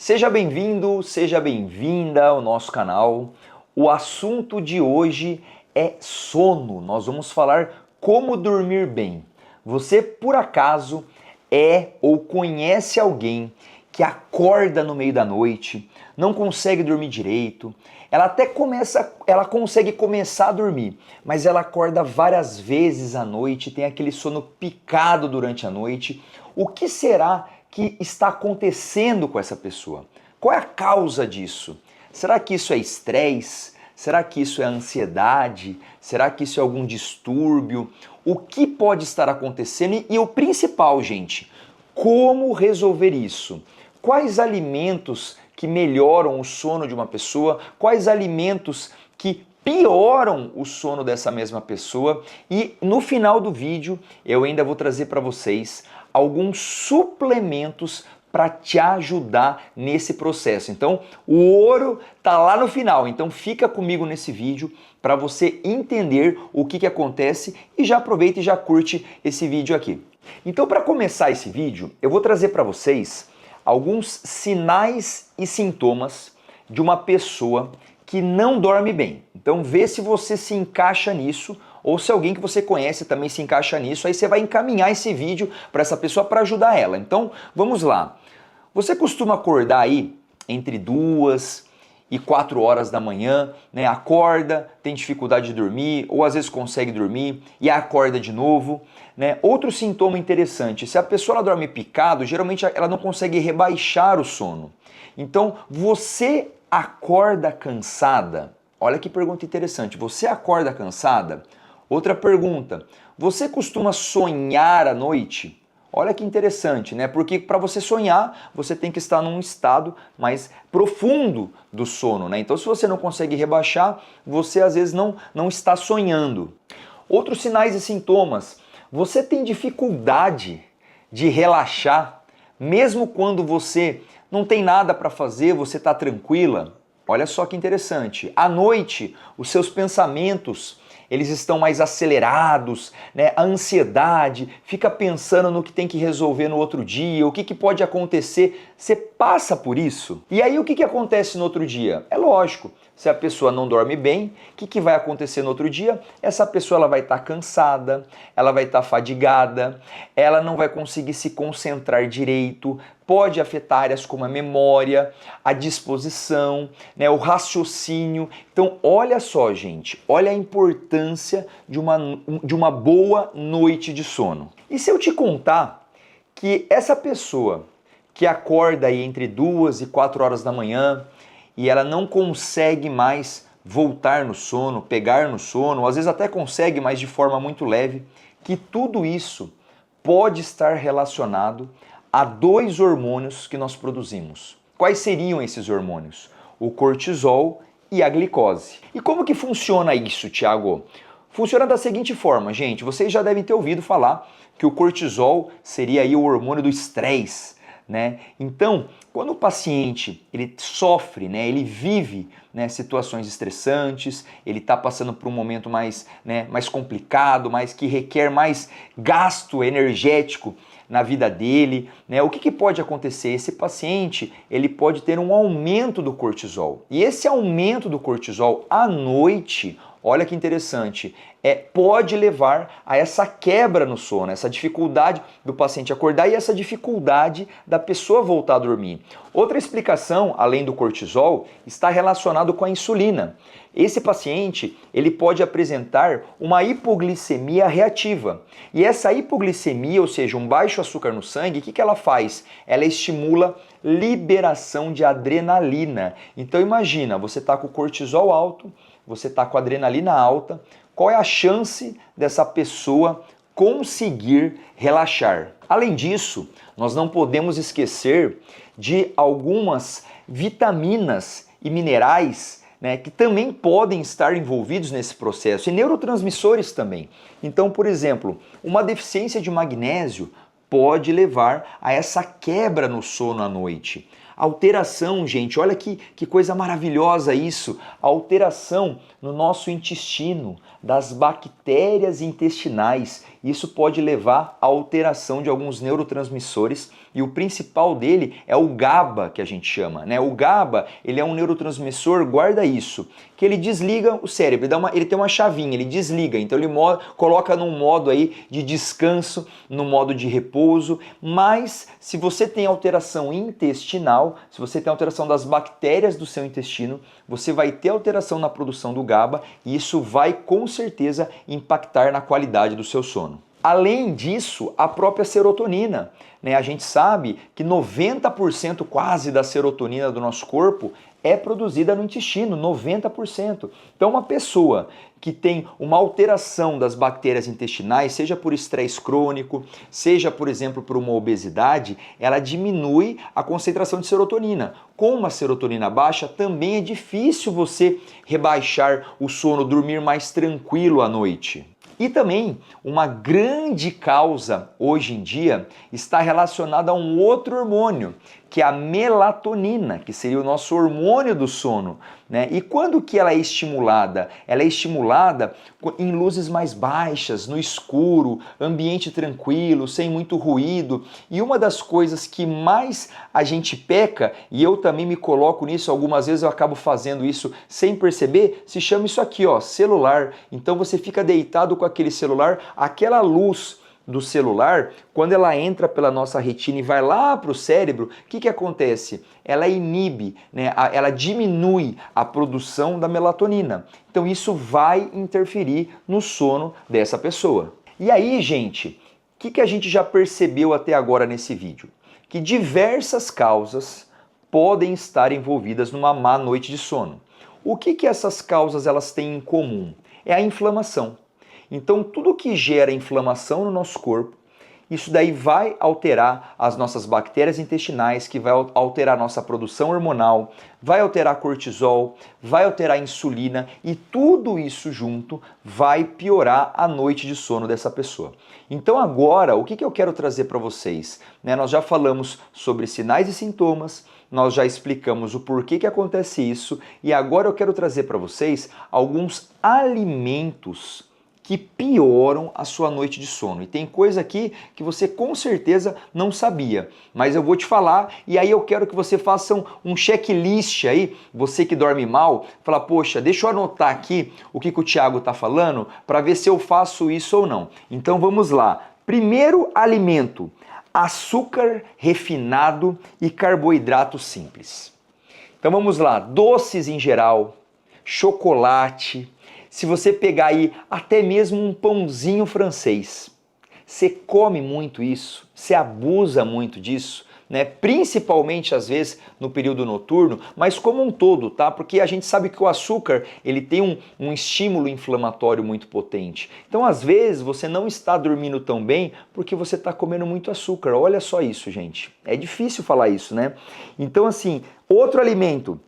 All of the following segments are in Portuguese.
Seja bem-vindo, seja bem-vinda ao nosso canal. O assunto de hoje é sono. Nós vamos falar como dormir bem. Você, por acaso, é ou conhece alguém que acorda no meio da noite, não consegue dormir direito, ela consegue começar a dormir, mas ela acorda várias vezes à noite, tem aquele sono picado durante a noite. O que será que está acontecendo com essa pessoa? Qual é a causa disso? Será que isso é estresse? Será que isso é ansiedade? Será que isso é algum distúrbio? O que pode estar acontecendo? E o principal, gente, como resolver isso? Quais alimentos que melhoram o sono de uma pessoa? Quais alimentos que pioram o sono dessa mesma pessoa? E no final do vídeo eu ainda vou trazer para vocês alguns suplementos para te ajudar nesse processo. Então, o ouro tá lá no final. Então, fica comigo nesse vídeo para você entender o que acontece e já aproveita e já curte esse vídeo aqui. Então, para começar esse vídeo, eu vou trazer para vocês alguns sinais e sintomas de uma pessoa que não dorme bem. Então, vê se você se encaixa nisso ou se alguém que você conhece também se encaixa nisso, aí você vai encaminhar esse vídeo para essa pessoa para ajudar ela. Então, vamos lá. Você costuma acordar aí entre 2 e 4 horas da manhã, né? Acorda, tem dificuldade de dormir, ou às vezes consegue dormir e acorda de novo, né? Outro sintoma interessante, se a pessoa ela dorme picado, geralmente ela não consegue rebaixar o sono. Então, você acorda cansada? Olha que pergunta interessante. Você acorda cansada? Outra pergunta, você costuma sonhar à noite? Olha que interessante, né? Porque para você sonhar, você tem que estar num estado mais profundo do sono, né? Então, se você não consegue rebaixar, você às vezes não está sonhando. Outros sinais e sintomas, você tem dificuldade de relaxar, mesmo quando você não tem nada para fazer, você está tranquila? Olha só que interessante. À noite, os seus pensamentos eles estão mais acelerados, né? A ansiedade, fica pensando no que tem que resolver no outro dia, o que pode acontecer. Você passa por isso? E aí o que acontece no outro dia? É lógico, se a pessoa não dorme bem, o que vai acontecer no outro dia? Essa pessoa ela vai estar cansada, ela vai estar fadigada, ela não vai conseguir se concentrar direito, pode afetar áreas como a memória, a disposição, né, o raciocínio. Então, olha só, gente, olha a importância de uma boa noite de sono. E se eu te contar que essa pessoa que acorda aí entre 2 e 4 horas da manhã e ela não consegue mais voltar no sono, pegar no sono, ou às vezes até consegue, mas de forma muito leve, que tudo isso pode estar relacionado a 2 hormônios que nós produzimos. Quais seriam esses hormônios? O cortisol e a glicose. E como que funciona isso, Thiago? Funciona da seguinte forma, gente, vocês já devem ter ouvido falar que o cortisol seria aí o hormônio do estresse, né? Então, quando o paciente ele sofre, né, ele vive, né, situações estressantes, ele está passando por um momento mais, né, mais complicado, mais que requer mais gasto energético na vida dele, né? O que pode acontecer? Esse paciente ele pode ter um aumento do cortisol. E esse aumento do cortisol à noite, olha que interessante, pode levar a essa quebra no sono, essa dificuldade do paciente acordar e essa dificuldade da pessoa voltar a dormir. Outra explicação, além do cortisol, está relacionado com a insulina. Esse paciente ele pode apresentar uma hipoglicemia reativa. E essa hipoglicemia, ou seja, um baixo açúcar no sangue, o que ela faz? Ela estimula liberação de adrenalina. Então imagina, você está com o cortisol alto, você está com a adrenalina alta, qual é a chance dessa pessoa conseguir relaxar? Além disso, nós não podemos esquecer de algumas vitaminas e minerais, né, que também podem estar envolvidos nesse processo, e neurotransmissores também. Então, por exemplo, uma deficiência de magnésio pode levar a essa quebra no sono à noite. Alteração, gente, olha que coisa maravilhosa isso. Alteração no nosso intestino, das bactérias intestinais. Isso pode levar à alteração de alguns neurotransmissores e o principal dele é o GABA, que a gente chama, né? O GABA, ele é um neurotransmissor, guarda isso, que ele desliga o cérebro, ele tem uma chavinha, ele desliga, então ele coloca num modo aí de descanso, no modo de repouso, mas se você tem alteração intestinal, se você tem alteração das bactérias do seu intestino, você vai ter alteração na produção do GABA e isso vai com certeza impactar na qualidade do seu sono. Além disso, a própria serotonina, né? A gente sabe que 90% quase da serotonina do nosso corpo é produzida no intestino, 90%. Então uma pessoa que tem uma alteração das bactérias intestinais, seja por estresse crônico, seja, por exemplo, por uma obesidade, ela diminui a concentração de serotonina. Com uma serotonina baixa, também é difícil você rebaixar o sono, dormir mais tranquilo à noite. E também uma grande causa hoje em dia está relacionada a um outro hormônio, que é a melatonina, que seria o nosso hormônio do sono, né? E quando que ela é estimulada? Ela é estimulada em luzes mais baixas, no escuro, ambiente tranquilo, sem muito ruído. E uma das coisas que mais a gente peca, e eu também me coloco nisso, algumas vezes eu acabo fazendo isso sem perceber, se chama isso aqui, ó, celular. Então você fica deitado com aquele celular, aquela luz do celular, quando ela entra pela nossa retina e vai lá para o cérebro, o que acontece? Ela inibe, né? Ela diminui a produção da melatonina. Então isso vai interferir no sono dessa pessoa. E aí, gente, o que a gente já percebeu até agora nesse vídeo? Que diversas causas podem estar envolvidas numa má noite de sono. O que essas causas elas têm em comum? É a inflamação. Então, tudo que gera inflamação no nosso corpo, isso daí vai alterar as nossas bactérias intestinais, que vai alterar a nossa produção hormonal, vai alterar cortisol, vai alterar a insulina e tudo isso junto vai piorar a noite de sono dessa pessoa. Então agora, o que eu quero trazer para vocês? Nós já falamos sobre sinais e sintomas, nós já explicamos o porquê que acontece isso e agora eu quero trazer para vocês alguns alimentos que pioram a sua noite de sono. E tem coisa aqui que você com certeza não sabia, mas eu vou te falar e aí eu quero que você faça um checklist aí, você que dorme mal, fala, poxa, deixa eu anotar aqui o que o Thiago está falando para ver se eu faço isso ou não. Então vamos lá. Primeiro alimento, açúcar refinado e carboidrato simples. Então vamos lá, doces em geral, chocolate. Se você pegar aí até mesmo um pãozinho francês, você come muito isso, você abusa muito disso, né? Principalmente às vezes no período noturno, mas como um todo, tá? Porque a gente sabe que o açúcar ele tem um estímulo inflamatório muito potente. Então às vezes você não está dormindo tão bem porque você está comendo muito açúcar. Olha só isso, gente. É difícil falar isso, né? Então assim, outro alimento,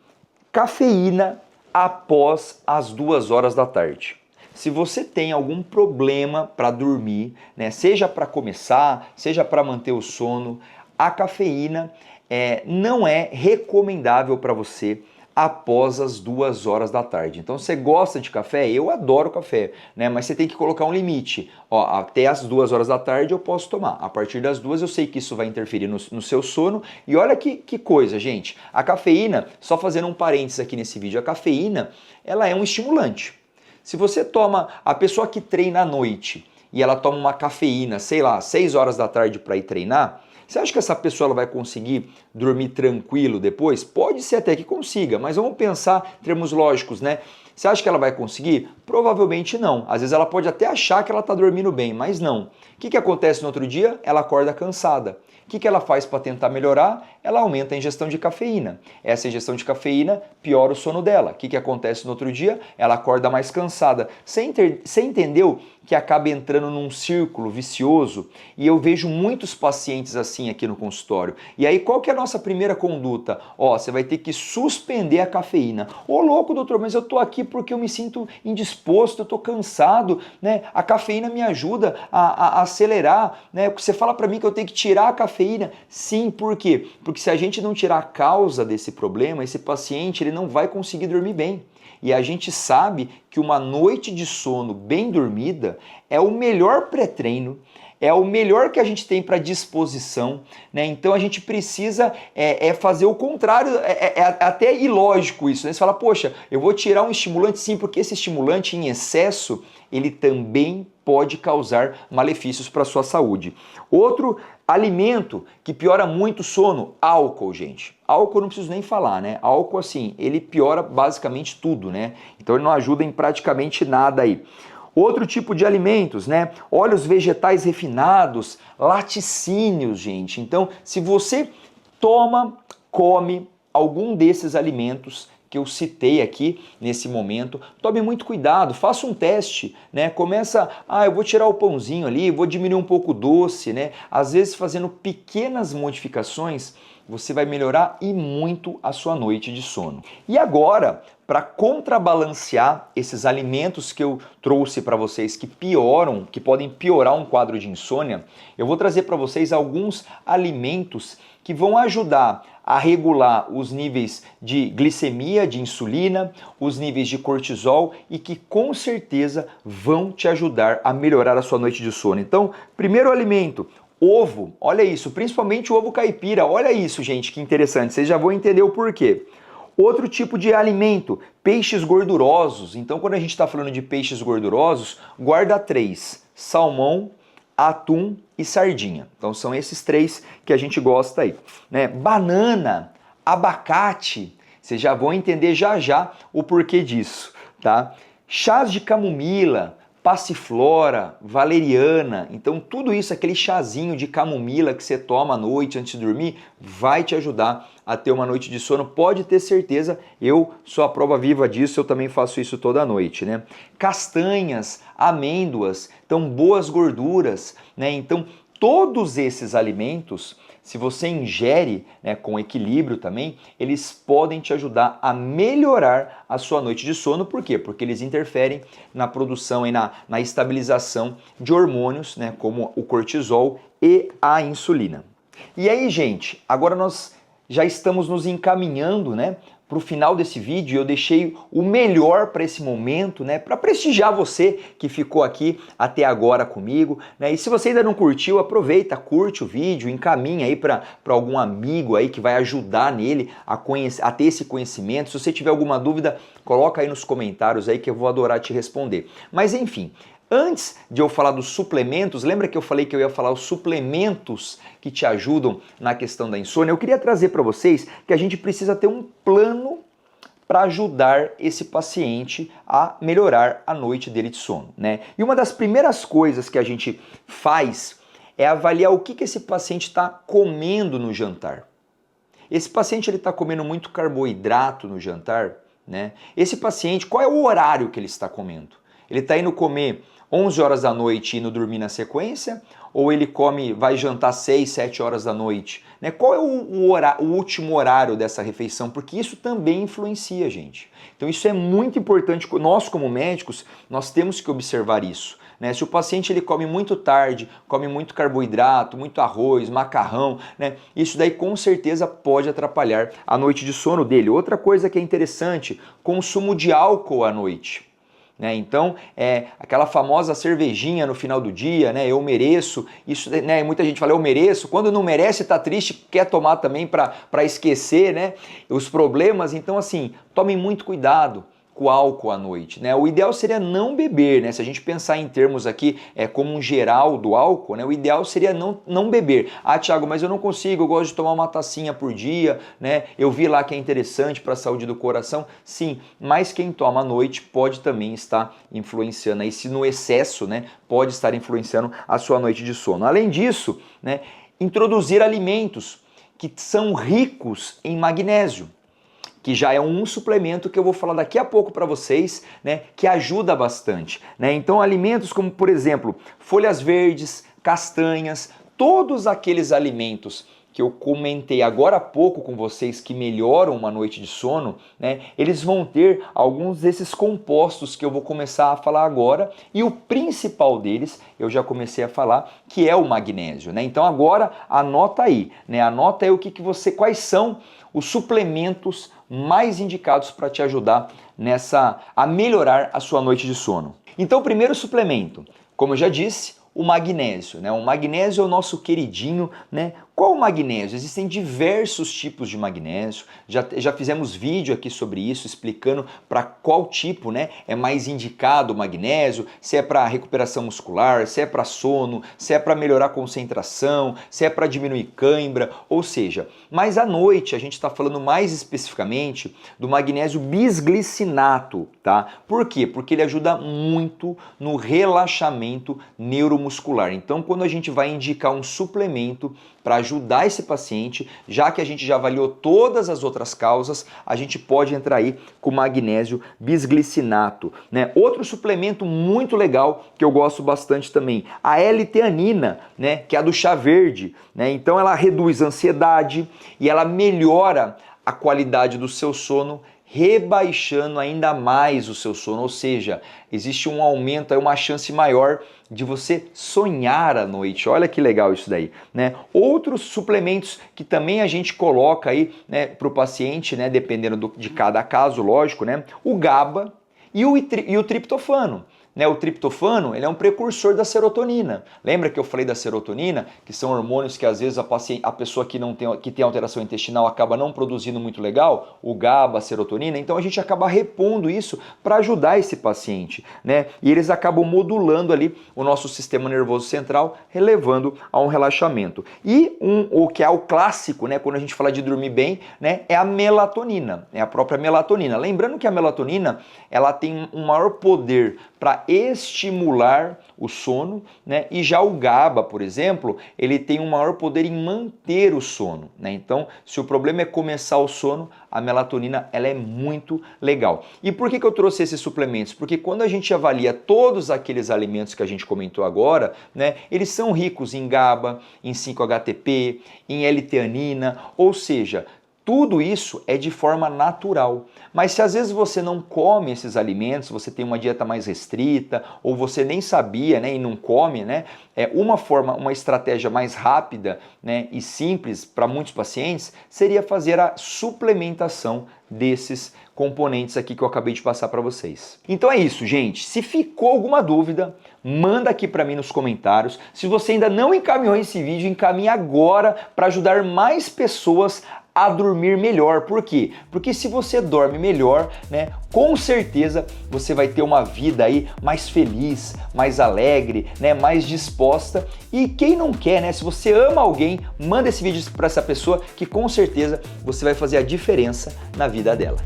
cafeína após as 2 horas da tarde. Se você tem algum problema para dormir, né, seja para começar, seja para manter o sono, a cafeína não é recomendável para você após as 2 horas da tarde. Então você gosta de café? Eu adoro café, né? Mas você tem que colocar um limite. Ó, até as 2 horas da tarde eu posso tomar. A partir das 2 eu sei que isso vai interferir no seu sono. E olha que coisa, gente. A cafeína, só fazendo um parênteses aqui nesse vídeo, a cafeína, ela é um estimulante. Se você toma, a pessoa que treina à noite e ela toma uma cafeína, sei lá, 6 horas da tarde para ir treinar, você acha que essa pessoa ela vai conseguir dormir tranquilo depois? Pode ser até que consiga, mas vamos pensar em termos lógicos, né? Você acha que ela vai conseguir? Provavelmente não. Às vezes ela pode até achar que ela está dormindo bem, mas não. O que acontece no outro dia? Ela acorda cansada. O que ela faz para tentar melhorar? Ela aumenta a ingestão de cafeína. Essa ingestão de cafeína piora o sono dela. O que acontece no outro dia? Ela acorda mais cansada. Você entendeu que acaba entrando num círculo vicioso? E eu vejo muitos pacientes assim aqui no consultório. E aí qual que é a nossa primeira conduta? Ó, você vai ter que suspender a cafeína. Ô louco, doutor, mas eu tô aqui porque eu me sinto indisposto, eu estou cansado, né? A cafeína me ajuda a acelerar, né? Você fala para mim que eu tenho que tirar a cafeína. Sim, por quê? Porque se a gente não tirar a causa desse problema, esse paciente ele não vai conseguir dormir bem. E a gente sabe que uma noite de sono bem dormida é o melhor pré-treino, é o melhor que a gente tem para disposição, né? Então a gente precisa fazer o contrário, até ilógico isso, né? Você fala, poxa, eu vou tirar um estimulante, sim, porque esse estimulante em excesso, ele também pode causar malefícios para a sua saúde. Outro alimento que piora muito o sono, álcool, gente. Álcool eu não preciso nem falar, né? Álcool, assim, ele piora basicamente tudo, né? Então ele não ajuda em praticamente nada aí. Outro tipo de alimentos, né? Óleos vegetais refinados, laticínios, gente. Então, se você come algum desses alimentos que eu citei aqui nesse momento, tome muito cuidado, faça um teste, né? Começa, eu vou tirar o pãozinho ali, vou diminuir um pouco o doce, né? Às vezes fazendo pequenas modificações, você vai melhorar e muito a sua noite de sono. E agora, para contrabalancear esses alimentos que eu trouxe para vocês que podem piorar um quadro de insônia, eu vou trazer para vocês alguns alimentos que vão ajudar a regular os níveis de glicemia, de insulina, os níveis de cortisol e que com certeza vão te ajudar a melhorar a sua noite de sono. Então, primeiro alimento, ovo, olha isso, principalmente o ovo caipira, olha isso, gente, que interessante, vocês já vão entender o porquê. Outro tipo de alimento, peixes gordurosos. Então, quando a gente está falando de peixes gordurosos, guarda 3, salmão, atum e sardinha. Então são esses 3 que a gente gosta aí, né? Banana, abacate, vocês já vão entender já o porquê disso, tá? Chás de camomila, passiflora, valeriana, então tudo isso, aquele chazinho de camomila que você toma à noite antes de dormir, vai te ajudar a ter uma noite de sono, pode ter certeza, eu sou a prova viva disso, eu também faço isso toda noite, né? Castanhas, amêndoas, então boas gorduras, né? Então todos esses alimentos, se você ingere, né, com equilíbrio também, eles podem te ajudar a melhorar a sua noite de sono. Por quê? Porque eles interferem na produção e na estabilização de hormônios, né, como o cortisol e a insulina. E aí, gente, agora nós já estamos nos encaminhando, né, para o final desse vídeo. Eu deixei o melhor para esse momento, né, para prestigiar você que ficou aqui até agora comigo, né? E se você ainda não curtiu, aproveita, curte o vídeo, encaminha aí para algum amigo aí que vai ajudar nele a ter esse conhecimento. Se você tiver alguma dúvida, coloca aí nos comentários aí que eu vou adorar te responder. Mas enfim, antes de eu falar dos suplementos, lembra que eu falei que eu ia falar os suplementos que te ajudam na questão da insônia? Eu queria trazer para vocês que a gente precisa ter um plano para ajudar esse paciente a melhorar a noite dele de sono, né? E uma das primeiras coisas que a gente faz é avaliar o que esse paciente está comendo no jantar. Esse paciente está comendo muito carboidrato no jantar, né? Esse paciente, qual é o horário que ele está comendo? Ele está indo comer 11 horas da noite e indo dormir na sequência? Ou ele vai jantar 6, 7 horas da noite? Né? Qual é o último horário dessa refeição? Porque isso também influencia, gente. Então isso é muito importante. Nós, como médicos, nós temos que observar isso. Né? Se o paciente ele come muito tarde, come muito carboidrato, muito arroz, macarrão, né? Isso daí com certeza pode atrapalhar a noite de sono dele. Outra coisa que é interessante, consumo de álcool à noite. Né? Então, aquela famosa cervejinha no final do dia, né? Eu mereço, isso, né? Muita gente fala, eu mereço, quando não merece, tá triste, quer tomar também para esquecer, né? Os problemas. Então, assim, tomem muito cuidado com o álcool à noite, né? O ideal seria não beber, né? Se a gente pensar em termos aqui como um geral do álcool, né? O ideal seria não beber. Ah, Thiago, mas eu não consigo, eu gosto de tomar uma tacinha por dia, né? Eu vi lá que é interessante para a saúde do coração. Sim, mas quem toma à noite pode também estar influenciando aí, se no excesso, né? Pode estar influenciando a sua noite de sono. Além disso, né? Introduzir alimentos que são ricos em magnésio, que já é um suplemento que eu vou falar daqui a pouco para vocês, né, que ajuda bastante, né? Então alimentos como, por exemplo, folhas verdes, castanhas, todos aqueles alimentos que eu comentei agora há pouco com vocês que melhoram uma noite de sono, né, eles vão ter alguns desses compostos que eu vou começar a falar agora, e o principal deles eu já comecei a falar, que é o magnésio, né? Então agora anota aí, né? Anota aí quais são os suplementos mais indicados para te ajudar a melhorar a sua noite de sono. Então, o primeiro suplemento, como eu já disse, o magnésio, né? O magnésio é o nosso queridinho, né? Qual o magnésio? Existem diversos tipos de magnésio, já fizemos vídeo aqui sobre isso, explicando para qual tipo, né, é mais indicado o magnésio, se é para recuperação muscular, se é para sono, se é para melhorar a concentração, se é para diminuir cãibra, ou seja, mas à noite a gente está falando mais especificamente do magnésio bisglicinato, tá? Por quê? Porque ele ajuda muito no relaxamento neuromuscular. Então, quando a gente vai indicar um suplemento para ajudar esse paciente, já que a gente já avaliou todas as outras causas, a gente pode entrar aí com magnésio bisglicinato, né? Outro suplemento muito legal que eu gosto bastante também, a L-teanina, né, que é a do chá verde, né? Então ela reduz a ansiedade e ela melhora a qualidade do seu sono, rebaixando ainda mais o seu sono, ou seja, existe um aumento, uma chance maior de você sonhar à noite. Olha que legal isso daí, né? Outros suplementos que também a gente coloca aí, né, para o paciente, né, dependendo de cada caso, lógico, né? O GABA e o triptofano. Né, o triptofano, ele é um precursor da serotonina. Lembra que eu falei da serotonina, que são hormônios que às vezes a pessoa que tem alteração intestinal acaba não produzindo muito legal, o GABA, a serotonina, então a gente acaba repondo isso para ajudar esse paciente, né? E eles acabam modulando ali o nosso sistema nervoso central, levando a um relaxamento. E o que é o clássico, né, quando a gente fala de dormir bem, né, é a melatonina, é a própria melatonina. Lembrando que a melatonina, ela tem um maior poder para estimular o sono, né? E já o GABA, por exemplo, ele tem um maior poder em manter o sono, né? Então, se o problema é começar o sono, a melatonina ela é muito legal. E por que eu trouxe esses suplementos? Porque quando a gente avalia todos aqueles alimentos que a gente comentou agora, né, eles são ricos em GABA, em 5-HTP, em L-teanina, ou seja, tudo isso é de forma natural. Mas se às vezes você não come esses alimentos, você tem uma dieta mais restrita, ou você nem sabia, né, e não come, né, uma estratégia mais rápida, né, e simples para muitos pacientes seria fazer a suplementação desses componentes aqui que eu acabei de passar para vocês. Então é isso, gente. Se ficou alguma dúvida, manda aqui para mim nos comentários. Se você ainda não encaminhou esse vídeo, encaminhe agora para ajudar mais pessoas a dormir melhor. Por quê? Porque se você dorme melhor, né, com certeza você vai ter uma vida aí mais feliz, mais alegre, né, mais disposta. E quem não quer, né, se você ama alguém, manda esse vídeo para essa pessoa que com certeza você vai fazer a diferença na vida dela.